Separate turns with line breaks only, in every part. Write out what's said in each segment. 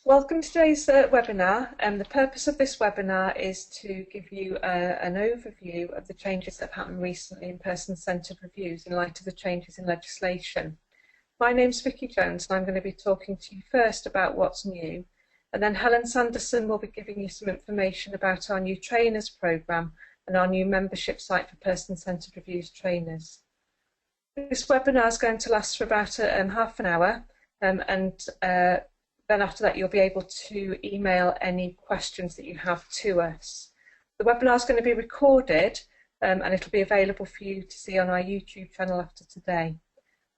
Welcome to today's webinar. The purpose of this webinar is to give you an overview of the changes that have happened recently in person-centred reviews in light of the changes in legislation. My name's Vicky Jones and I'm going to be talking to you first about what's new, and then Helen Sanderson will be giving you some information about our new trainers programme and our new membership site for person-centred reviews trainers. This webinar is going to last for about half an hour, then after that you'll be able to email any questions that you have to us. The webinar is going to be recorded and it'll be available for you to see on our YouTube channel after today.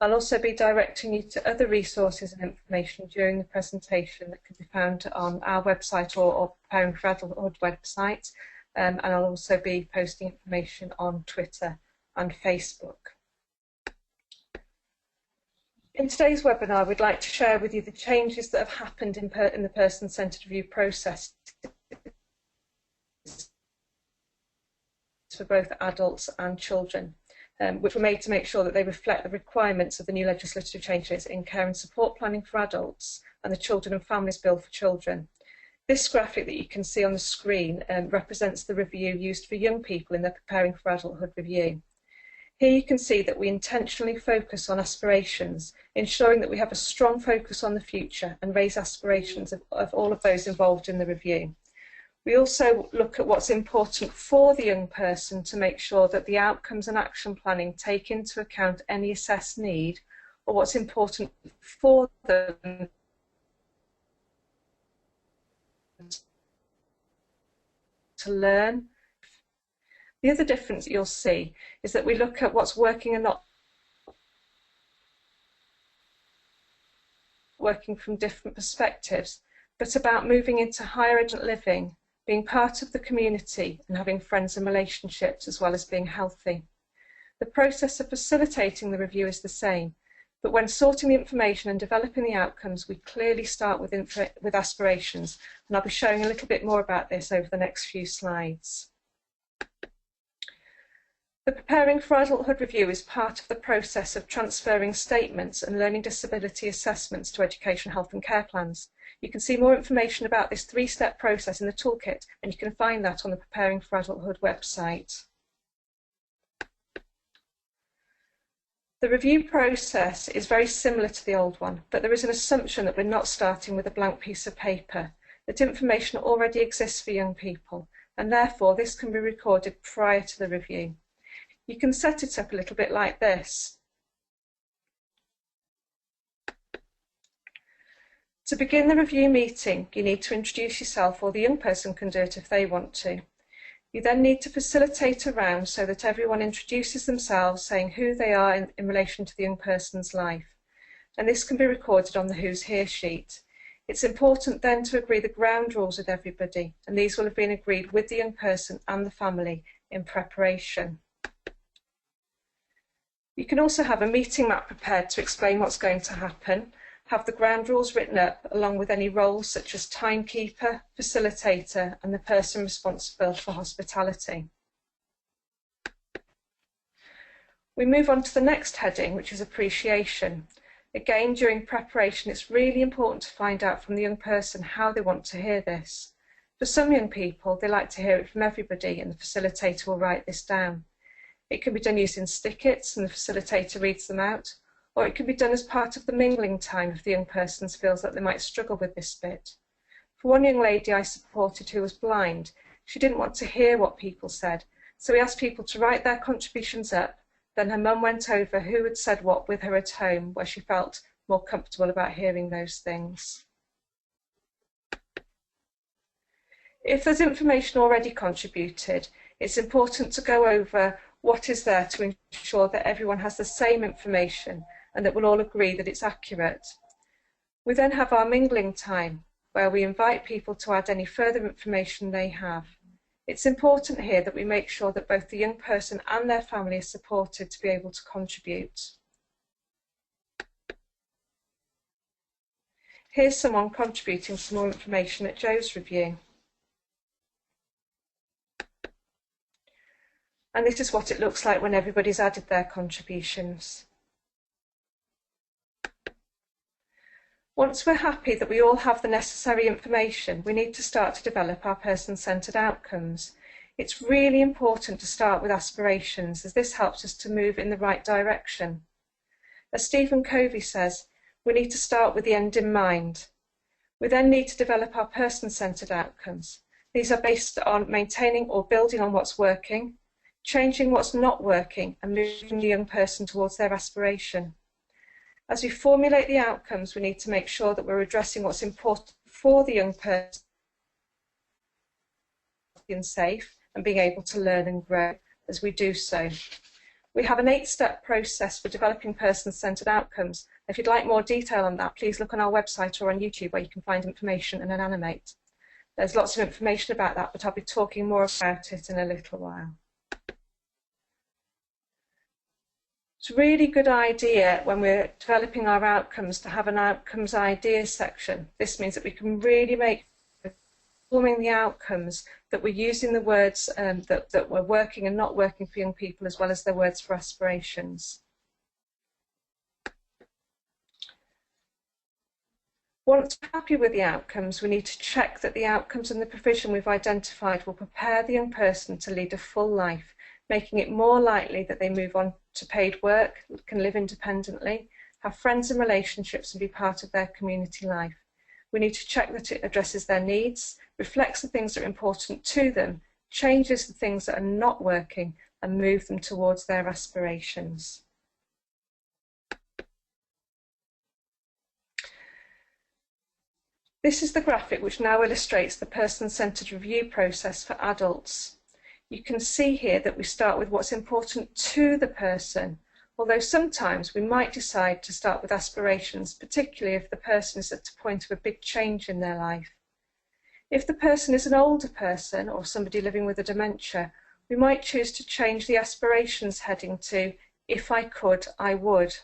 I'll also be directing you to other resources and information during the presentation that can be found on our website or Preparing for Adulthood website, and I'll also be posting information on Twitter and Facebook. In today's webinar, we'd like to share with you the changes that have happened in the person-centred review process for both adults and children, which were made to make sure that they reflect the requirements of the new legislative changes in care and support planning for adults and the Children and Families Bill for children. This graphic that you can see on the screen represents the review used for young people in their Preparing for Adulthood review. Here you can see that we intentionally focus on aspirations, ensuring that we have a strong focus on the future and raise aspirations of all of those involved in the review. We also look at what's important for the young person to make sure that the outcomes and action planning take into account any assessed need or what's important for them to learn. The other difference you'll see is that we look at what's working and not working from different perspectives, but about moving into higher education living, being part of the community and having friends and relationships as well as being healthy. The process of facilitating the review is the same, but when sorting the information and developing the outcomes, we clearly start with aspirations, and I'll be showing a little bit more about this over the next few slides. The Preparing for Adulthood review is part of the process of transferring statements and learning disability assessments to education, health and care plans. You can see more information about this three-step process in the toolkit, and you can find that on the Preparing for Adulthood website. The review process is very similar to the old one, but there is an assumption that we're not starting with a blank piece of paper, that information already exists for young people, and therefore this can be recorded prior to the review. You can set it up a little bit like this. To begin the review meeting, you need to introduce yourself, or the young person can do it if they want to. You then need to facilitate a round so that everyone introduces themselves, saying who they are in relation to the young person's life. And this can be recorded on the Who's Here sheet. It's important then to agree the ground rules with everybody, and these will have been agreed with the young person and the family in preparation. You can also have a meeting map prepared to explain what's going to happen, have the ground rules written up along with any roles such as timekeeper, facilitator and the person responsible for hospitality. We move on to the next heading, which is appreciation. Again, during preparation it's really important to find out from the young person how they want to hear this. For some young people, they like to hear it from everybody and the facilitator will write this down. It can be done using stickets and the facilitator reads them out, or it can be done as part of the mingling time if the young person feels that they might struggle with this bit. For one young lady I supported who was blind, she didn't want to hear what people said, so we asked people to write their contributions up, then her mum went over who had said what with her at home, where she felt more comfortable about hearing those things. If there's information already contributed, it's important to go over what is there to ensure that everyone has the same information and that we'll all agree that it's accurate. We then have our mingling time, where we invite people to add any further information they have. It's important here that we make sure that both the young person and their family are supported to be able to contribute. Here's someone contributing some more information at Joe's review. And this is what it looks like when everybody's added their contributions. Once we're happy that we all have the necessary information, we need to start to develop our person-centred outcomes. It's really important to start with aspirations, as this helps us to move in the right direction. As Stephen Covey says, we need to start with the end in mind. We then need to develop our person-centred outcomes. These are based on maintaining or building on what's working, changing what's not working, and moving the young person towards their aspiration. As we formulate the outcomes, we need to make sure that we're addressing what's important for the young person, being safe and being able to learn and grow as we do so. We have an 8-step process for developing person-centred outcomes. If you'd like more detail on that, please look on our website or on YouTube, where you can find information and an animate. There's lots of information about that, but I'll be talking more about it in a little while. It's a really good idea when we're developing our outcomes to have an outcomes ideas section. This means that we can really make forming the outcomes that we're using the words that were working and not working for young people, as well as their words for aspirations. Once we're happy with the outcomes, we need to check that the outcomes and the provision we've identified will prepare the young person to lead a full life, making it more likely that they move on to paid work, can live independently, have friends and relationships, and be part of their community life. We need to check that it addresses their needs, reflects the things that are important to them, changes the things that are not working, and move them towards their aspirations. This is the graphic which now illustrates the person-centred review process for adults. You can see here that we start with what's important to the person, although sometimes we might decide to start with aspirations, particularly if the person is at the point of a big change in their life. If the person is an older person or somebody living with a dementia, we might choose to change the aspirations heading to "If I could, I would."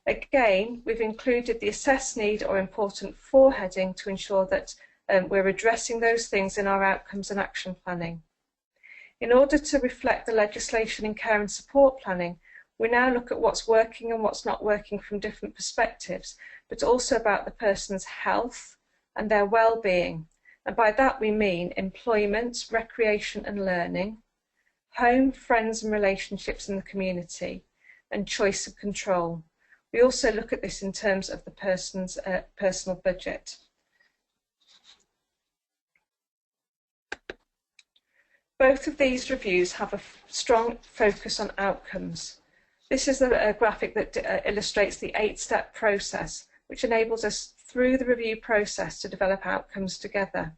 Again, we've included the assess need or important for heading to ensure that we're addressing those things in our outcomes and action planning. In order to reflect the legislation in care and support planning, we now look at what's working and what's not working from different perspectives, but also about the person's health and their well-being. And by that we mean employment, recreation and learning, home, friends and relationships in the community, and choice and control. We also look at this in terms of the person's personal budget. Both of these reviews have a strong focus on outcomes. This is a graphic that illustrates the 8-step process, which enables us through the review process to develop outcomes together.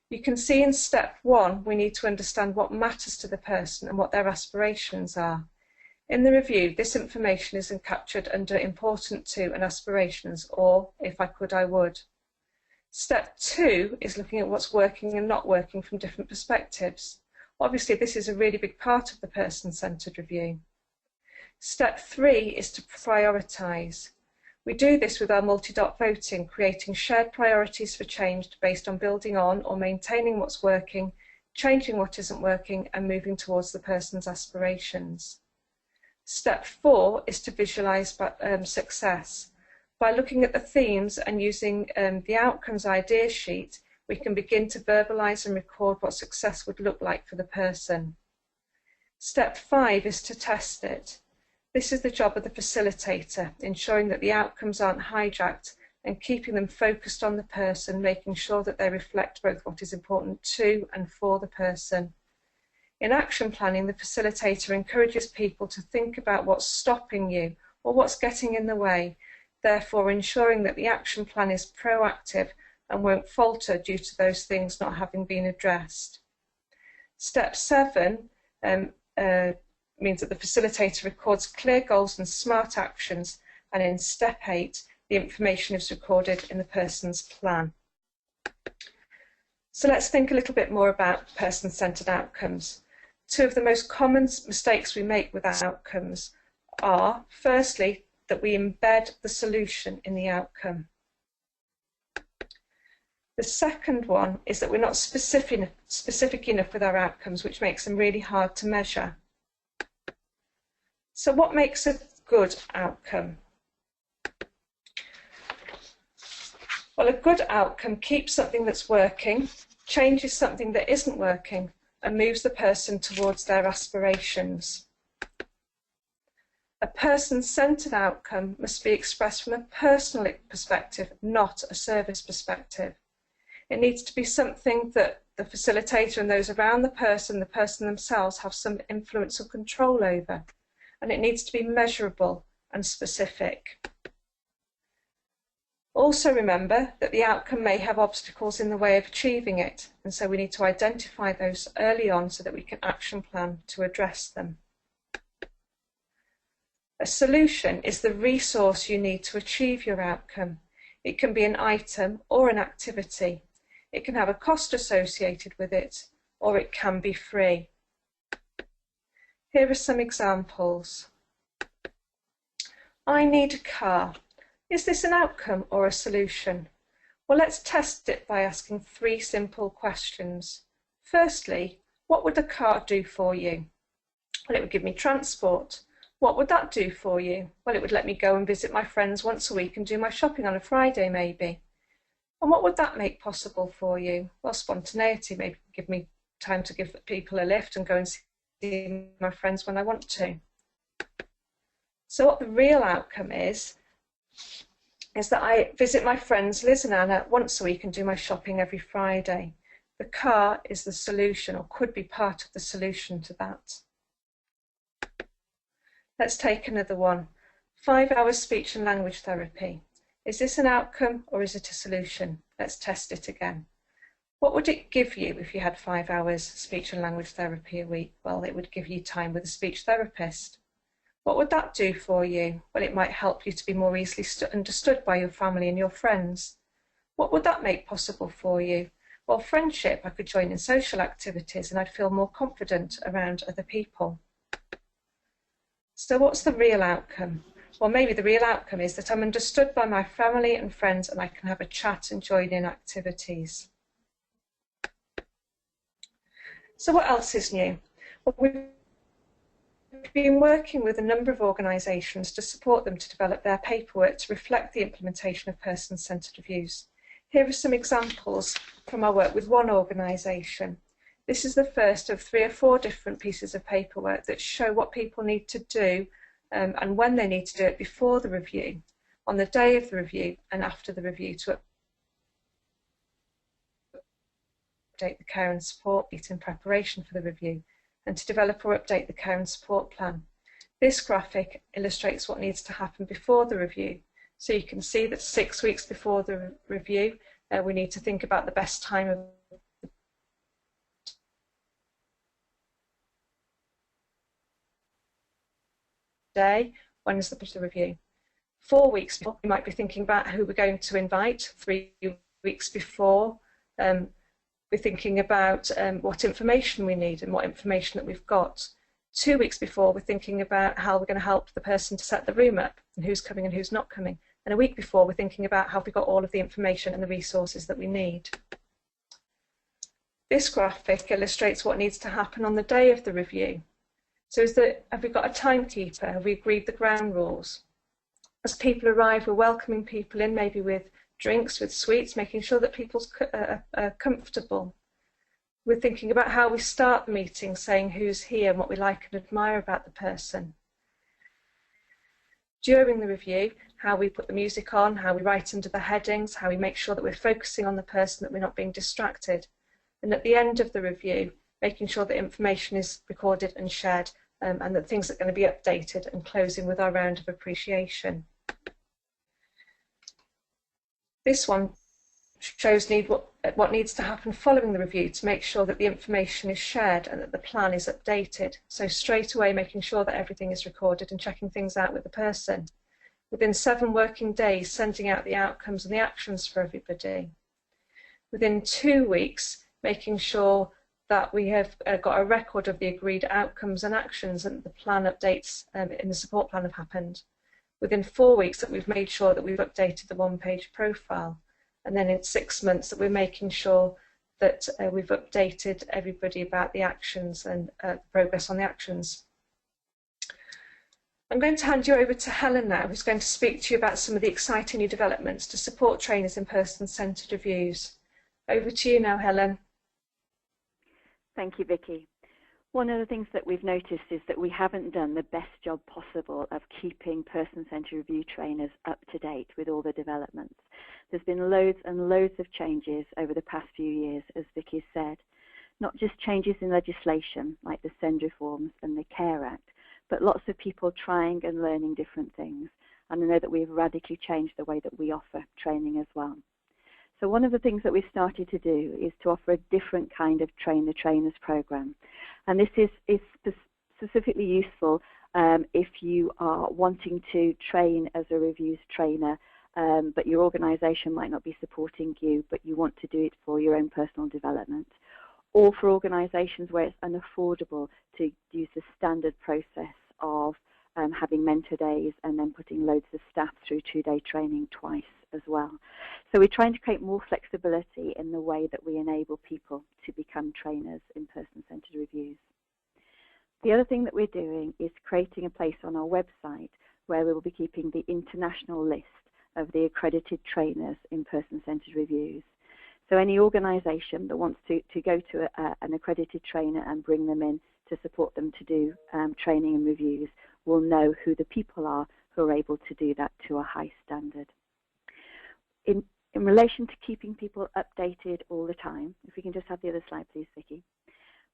You can see in step 1, we need to understand what matters to the person and what their aspirations are. In the review, this information is captured under important to and aspirations, or if I could, I would. Step 2 is looking at what's working and not working from different perspectives. Obviously, this is a really big part of the person-centred review. Step 3 is to prioritise. We do this with our multi-dot voting, creating shared priorities for change based on building on or maintaining what's working, changing what isn't working, and moving towards the person's aspirations. Step 4 is to visualise success. By looking at the themes and using the outcomes idea sheet, we can begin to verbalise and record what success would look like for the person. Step 5 is to test it. This is the job of the facilitator, ensuring that the outcomes aren't hijacked and keeping them focused on the person, making sure that they reflect both what is important to and for the person. In action planning, the facilitator encourages people to think about what's stopping you or what's getting in the way, therefore ensuring that the action plan is proactive and won't falter due to those things not having been addressed. Step 7 means that the facilitator records clear goals and smart actions, and in step 8, the information is recorded in the person's plan. So let's think a little bit more about person-centred outcomes. Two of the most common mistakes we make with outcomes are, firstly, that we embed the solution in the outcome. The second one is that we're not specific enough with our outcomes, which makes them really hard to measure. So what makes a good outcome? Well, a good outcome keeps something that's working, changes something that isn't working, and moves the person towards their aspirations. A person-centred outcome must be expressed from a personal perspective, not a service perspective. It needs to be something that the facilitator and those around the person themselves have some influence or control over, and it needs to be measurable and specific. Also remember that the outcome may have obstacles in the way of achieving it, and so we need to identify those early on so that we can action plan to address them. A solution is the resource you need to achieve your outcome. It can be an item or an activity. It can have a cost associated with it, or it can be free. Here are some examples. I need a car. Is this an outcome or a solution? Well, let's test it by asking 3 simple questions. Firstly, what would the car do for you? Well, it would give me transport. What would that do for you? Well, it would let me go and visit my friends once a week and do my shopping on a Friday maybe. And what would that make possible for you? Well, spontaneity, maybe give me time to give people a lift and go and see my friends when I want to. So what the real outcome is that I visit my friends Liz and Anna once a week and do my shopping every Friday. The car is the solution, or could be part of the solution to that. Let's take another one. 5 hours speech and language therapy. Is this an outcome or is it a solution? Let's test it again. What would it give you if you had 5 hours speech and language therapy a week? Well, it would give you time with a speech therapist. What would that do for you? Well, it might help you to be more easily understood by your family and your friends. What would that make possible for you? Well, friendship. I could join in social activities and I'd feel more confident around other people. So what's the real outcome? Well, maybe the real outcome is that I'm understood by my family and friends and I can have a chat and join in activities. So what else is new? Well, we've been working with a number of organisations to support them to develop their paperwork to reflect the implementation of person-centred reviews. Here are some examples from our work with one organisation. This is the first of 3 or 4 different pieces of paperwork that show what people need to do and when they need to do it before the review, on the day of the review and after the review, to update the care and support sheet in preparation for the review, and to develop or update the care and support plan. This graphic illustrates what needs to happen before the review. So you can see that 6 weeks before the review, we need to think about the best time of day. When is the review? 4 weeks before, we might be thinking about who we're going to invite. 3 weeks before, we're thinking about what information we need and what information that we've got. 2 weeks before, we're thinking about how we're going to help the person to set the room up and who's coming and who's not coming. And a week before, we're thinking about how we got all of the information and the resources that we need. This graphic illustrates what needs to happen on the day of the review. So have we got a timekeeper? Have we agreed the ground rules? As people arrive, we're welcoming people in, maybe with drinks, with sweets, making sure that people are comfortable. We're thinking about how we start the meeting, saying who's here and what we like and admire about the person. During the review, how we put the music on, how we write under the headings, how we make sure that we're focusing on the person, that we're not being distracted. And at the end of the review, making sure that information is recorded and shared and that things are going to be updated, and closing with our round of appreciation. This one shows what needs to happen following the review to make sure that the information is shared and that the plan is updated. So straight away making sure that everything is recorded and checking things out with the person. Within 7 working days, sending out the outcomes and the actions for everybody. Within 2 weeks, making sure that we have got a record of the agreed outcomes and actions and the plan updates in the support plan have happened. Within 4 weeks, that we've made sure that we've updated the 1-page profile. And then in 6 months, that we're making sure that we've updated everybody about the actions and progress on the actions. I'm going to hand you over to Helen now, who's going to speak to you about some of the exciting new developments to support trainers in person-centred reviews. Over to you now, Helen.
Thank you, Vicky. One of the things that we've noticed is that we haven't done the best job possible of keeping person-centred review trainers up to date with all the developments. There's been loads and loads of changes over the past few years, as Vicky said. Not just changes in legislation like the SEND reforms and the CARE Act, but lots of people trying and learning different things. And I know that we've radically changed the way that we offer training as well. So one of the things that we've started to do is to offer a different kind of train the trainers program. And this is specifically useful if you are wanting to train as a reviews trainer, but your organisation might not be supporting you, but you want to do it for your own personal development. Or for organisations where it's unaffordable to use the standard process of having mentor days and then putting loads of staff through 2-day training twice as well. So we're trying to create more flexibility in the way that we enable people to become trainers in person-centred reviews. The other thing that we're doing is creating a place on our website where we will be keeping the international list of the accredited trainers in person-centred reviews. So any organisation that wants to go to an accredited trainer and bring them in to support them to do training and reviews will know who the people are who are able to do that to a high standard. In relation to keeping people updated all the time, if we can just have the other slide, please, Vicky.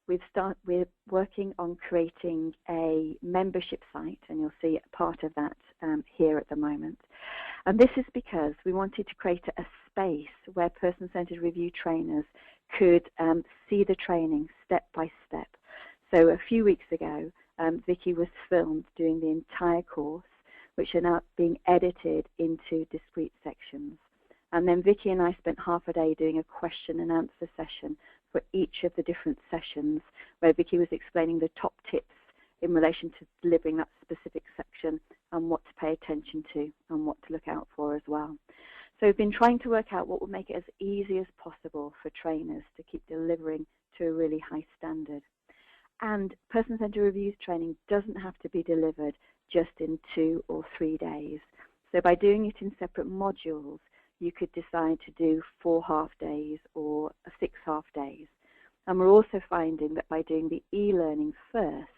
We're working on creating a membership site, and you'll see a part of that here at the moment. And this is because we wanted to create a space where person-centred review trainers could see the training step by step. So a few weeks ago, Vicky was filmed doing the entire course, which are now being edited into discrete sections. And then Vicky and I spent half a day doing a question and answer session for each of the different sessions, where Vicky was explaining the top tips in relation to delivering that specific section and what to pay attention to and what to look out for as well. So we've been trying to work out what will make it as easy as possible for trainers to keep delivering to a really high standard. And person-centred reviews training doesn't have to be delivered just in 2 or 3 days. So by doing it in separate modules, you could decide to do 4 half days or 6 half days. And we're also finding that by doing the e-learning first,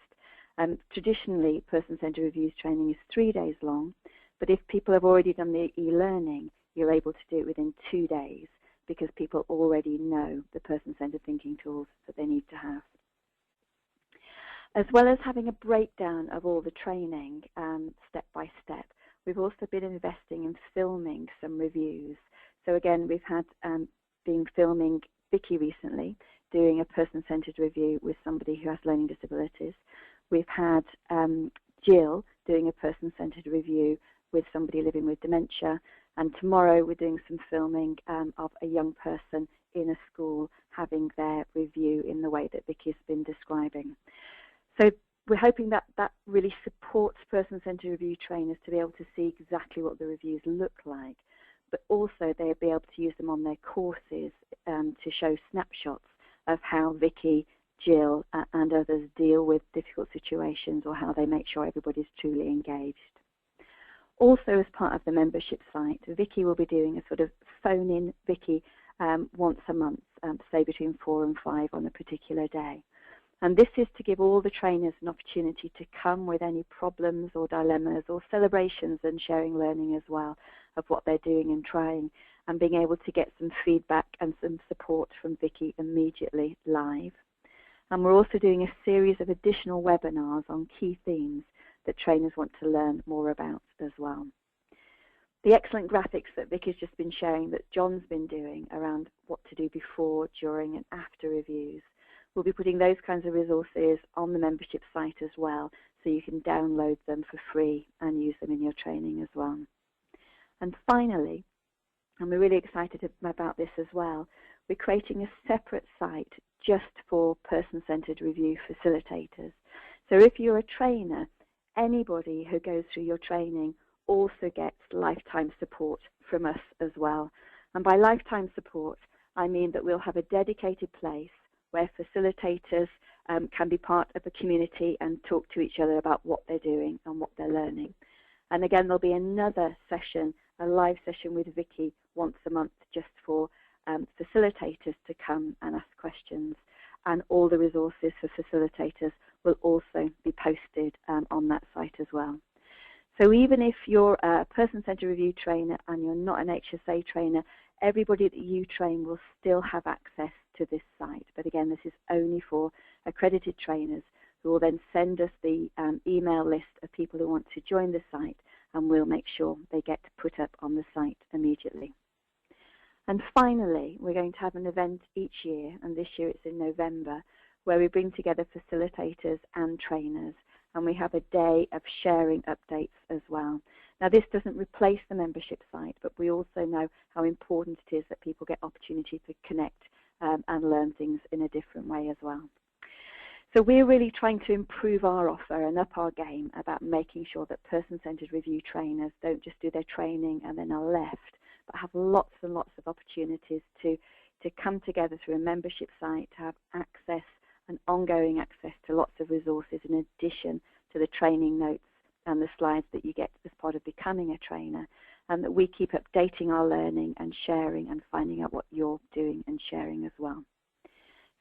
traditionally person-centred reviews training is 3 days long, but if people have already done the e-learning, you're able to do it within 2 days because people already know the person-centred thinking tools that they need to have. As well as having a breakdown of all the training step by step, we've also been investing in filming some reviews. So again, we've had been filming Vicky recently, doing a person-centred review with somebody who has learning disabilities. We've had Jill doing a person-centred review with somebody living with dementia. And tomorrow we're doing some filming of a young person in a school having their review in the way that Vicky's been describing. So we're hoping that that really supports person-centred review trainers to be able to see exactly what the reviews look like, but also they'll be able to use them on their courses to show snapshots of how Vicky, Jill and others deal with difficult situations or how they make sure everybody's truly engaged. Also, as part of the membership site, Vicky will be doing a sort of phone-in Vicky once a month, say between 4 and 5 on a particular day. And this is to give all the trainers an opportunity to come with any problems or dilemmas or celebrations and sharing learning as well of what they're doing and trying, and being able to get some feedback and some support from Vicky immediately live. And we're also doing a series of additional webinars on key themes that trainers want to learn more about as well. The excellent graphics that Vicky's just been sharing that John's been doing around what to do before, during and after reviews, we'll be putting those kinds of resources on the membership site as well, so you can download them for free and use them in your training as well. And finally, and we're really excited about this as well, we're creating a separate site just for person-centred review facilitators. So if you're a trainer, anybody who goes through your training also gets lifetime support from us as well. And by lifetime support, I mean that we'll have a dedicated place where facilitators can be part of a community and talk to each other about what they're doing and what they're learning. And again, there'll be another session, a live session with Vicky once a month, just for facilitators to come and ask questions. And all the resources for facilitators will also be posted on that site as well. So even if you're a person-centered review trainer and you're not an HSA trainer, everybody that you train will still have access to this site. But again, this is only for accredited trainers, who will then send us the email list of people who want to join the site, and we'll make sure they get put up on the site immediately. And finally, we're going to have an event each year, and this year it's in November, where we bring together facilitators and trainers, and we have a day of sharing updates as well. Now, this doesn't replace the membership site, but we also know how important it is that people get opportunity to connect and learn things in a different way as well. So we're really trying to improve our offer and up our game about making sure that person-centered review trainers don't just do their training and then are left, but have lots and lots of opportunities to come together through a membership site, to have access and ongoing access to lots of resources in addition to the training notes and the slides that you get as part of becoming a trainer, and that we keep updating our learning and sharing and finding out what you're doing and sharing as well.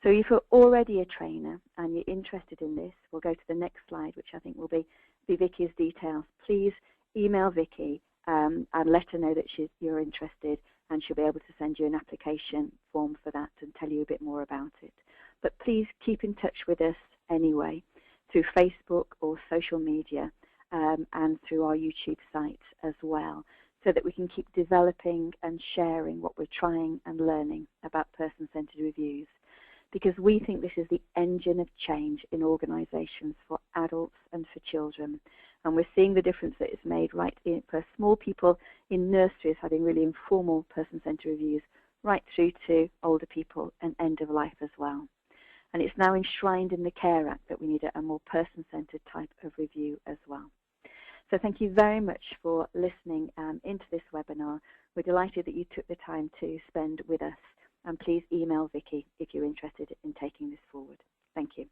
So if you're already a trainer and you're interested in this, we'll go to the next slide, which I think will be Vicky's details. Please email Vicky and let her know that you're interested, and she'll be able to send you an application form for that and tell you a bit more about it. But please keep in touch with us anyway, through Facebook or social media, and through our YouTube site as well, so that we can keep developing and sharing what we're trying and learning about person-centered reviews, because we think this is the engine of change in organisations for adults and for children. And we're seeing the difference that it's made for small people in nurseries having really informal person-centered reviews, right through to older people and end of life as well. And it's now enshrined in the Care Act that we need a more person-centered type of review as well. So thank you very much for listening into this webinar. We're delighted that you took the time to spend with us. And please email Vicky if you're interested in taking this forward. Thank you.